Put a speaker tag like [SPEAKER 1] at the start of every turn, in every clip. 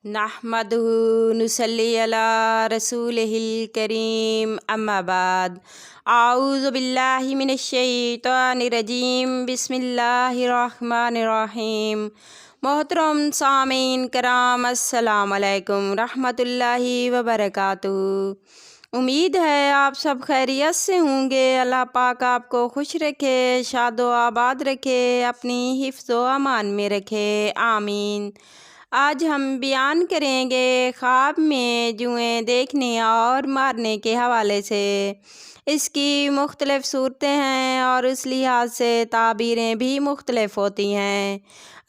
[SPEAKER 1] نحمدہ نصلی علی رسولہ الکریم اما بعد اعوذ باللہ من الشیطان الرجیم بسم اللہ الرحمن الرحیم۔ محترم سامعین کرام، السلام علیکم رحمۃ اللہ وبرکاتہ۔ امید ہے آپ سب خیریت سے ہوں گے۔ اللہ پاک آپ کو خوش رکھے، شاد و آباد رکھے، اپنی حفظ و امان میں رکھے، آمین۔ آج ہم بیان کریں گے خواب میں جوئیں دیکھنے اور مارنے کے حوالے سے۔ اس کی مختلف صورتیں ہیں اور اس لحاظ سے تعبیریں بھی مختلف ہوتی ہیں۔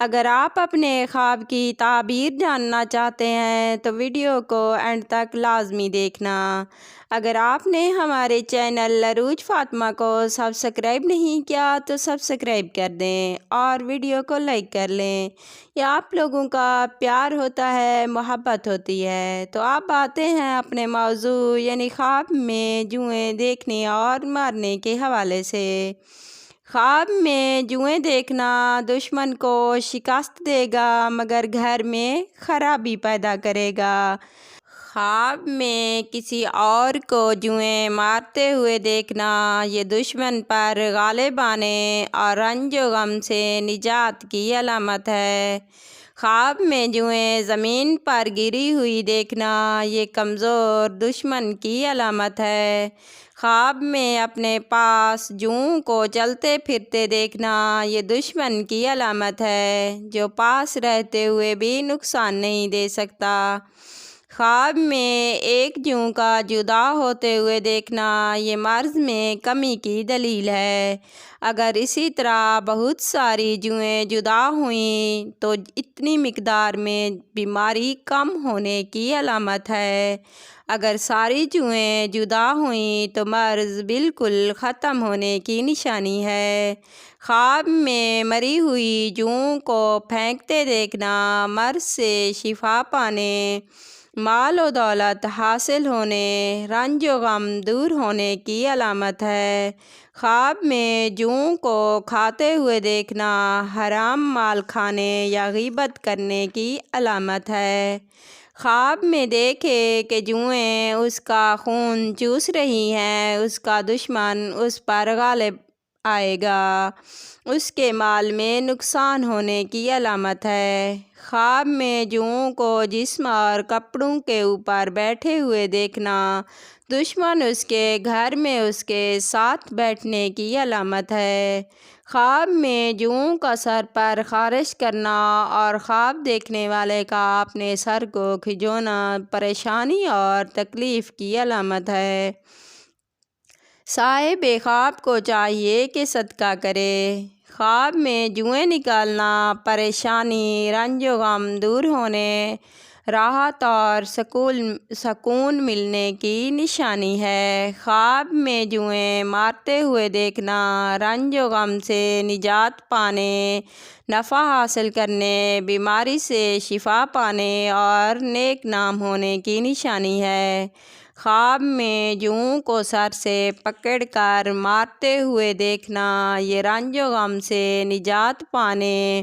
[SPEAKER 1] اگر آپ اپنے خواب کی تعبیر جاننا چاہتے ہیں تو ویڈیو کو اینڈ تک لازمی دیکھنا۔ اگر آپ نے ہمارے چینل عروج فاطمہ کو سبسکرائب نہیں کیا تو سبسکرائب کر دیں اور ویڈیو کو لائک کر لیں۔ یہ آپ لوگوں کا پیار ہوتا ہے، محبت ہوتی ہے۔ تو آپ آتے ہیں اپنے موضوع یعنی خواب میں جوئیں دیکھنے اور مارنے کے حوالے سے۔ خواب میں جوئیں دیکھنا دشمن کو شکست دے گا مگر گھر میں خرابی پیدا کرے گا۔ خواب میں کسی اور کو جوئیں مارتے ہوئے دیکھنا یہ دشمن پر غالب آنے اور رنج و غم سے نجات کی علامت ہے۔ خواب میں جوئیں زمین پر گری ہوئی دیکھنا یہ کمزور دشمن کی علامت ہے۔ خواب میں اپنے پاس جوؤں کو چلتے پھرتے دیکھنا یہ دشمن کی علامت ہے جو پاس رہتے ہوئے بھی نقصان نہیں دے سکتا۔ خواب میں ایک جوں کا جدا ہوتے ہوئے دیکھنا یہ مرض میں کمی کی دلیل ہے۔ اگر اسی طرح بہت ساری جوئیں جدا ہوئیں تو اتنی مقدار میں بیماری کم ہونے کی علامت ہے۔ اگر ساری جوئیں جدا ہوئیں تو مرض بالکل ختم ہونے کی نشانی ہے۔ خواب میں مری ہوئی جوؤں کو پھینکتے دیکھنا مرض سے شفا پانے، مال و دولت حاصل ہونے، رنج و غم دور ہونے کی علامت ہے۔ خواب میں جوؤں کو کھاتے ہوئے دیکھنا حرام مال کھانے یا غیبت کرنے کی علامت ہے۔ خواب میں دیکھے کہ جوئیں اس کا خون چوس رہی ہیں، اس کا دشمن اس پر غالب آئے گا، اس کے مال میں نقصان ہونے کی علامت ہے۔ خواب میں جوؤں کو جسم اور کپڑوں کے اوپر بیٹھے ہوئے دیکھنا دشمن اس کے گھر میں اس کے ساتھ بیٹھنے کی علامت ہے۔ خواب میں جوؤں کا سر پر خارش کرنا اور خواب دیکھنے والے کا اپنے سر کو کھجونا پریشانی اور تکلیف کی علامت ہے۔ صاحب خواب کو چاہیے کہ صدقہ کرے۔ خواب میں جوئیں نکالنا پریشانی، رنج و غم دور ہونے، راحت اور سکون ملنے کی نشانی ہے۔ خواب میں جوئیں مارتے ہوئے دیکھنا رنج و غم سے نجات پانے، نفع حاصل کرنے، بیماری سے شفا پانے اور نیک نام ہونے کی نشانی ہے۔ خواب میں جوؤں کو سر سے پکڑ کر مارتے ہوئے دیکھنا یہ رنج و غم سے نجات پانے،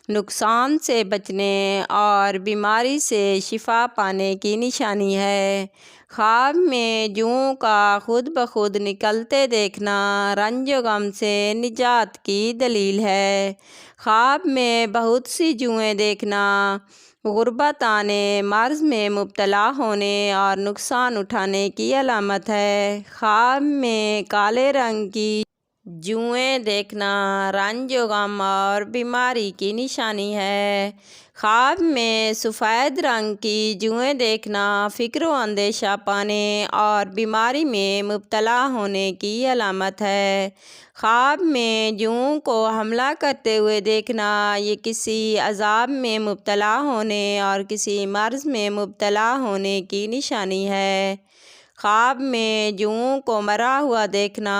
[SPEAKER 1] نقصان سے بچنے اور بیماری سے شفا پانے کی نشانی ہے۔ خواب میں جوؤں کا خود بخود نکلتے دیکھنا رنج و غم سے نجات کی دلیل ہے۔ خواب میں بہت سی جوئیں دیکھنا غربت آنے، مرض میں مبتلا ہونے اور نقصان اٹھانے کی علامت ہے۔ خواب میں کالے رنگ کی جوئیں دیکھنا رنج و غم اور بیماری کی نشانی ہے۔ خواب میں سفید رنگ کی جوئیں دیکھنا فکر و اندیشہ پانے اور بیماری میں مبتلا ہونے کی علامت ہے۔ خواب میں جوؤں کو حملہ کرتے ہوئے دیکھنا یہ کسی عذاب میں مبتلا ہونے اور کسی مرض میں مبتلا ہونے کی نشانی ہے۔ خواب میں جوؤں کو مرا ہوا دیکھنا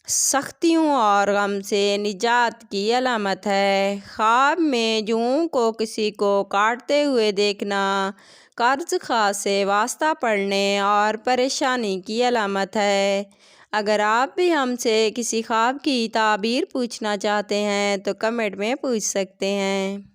[SPEAKER 1] سختیوں اور غم سے نجات کی علامت ہے۔ خواب میں جوؤں کو کسی کو کاٹتے ہوئے دیکھنا قرض خواہ سے واسطہ پڑنے اور پریشانی کی علامت ہے۔ اگر آپ بھی ہم سے کسی خواب کی تعبیر پوچھنا چاہتے ہیں تو کمنٹ میں پوچھ سکتے ہیں۔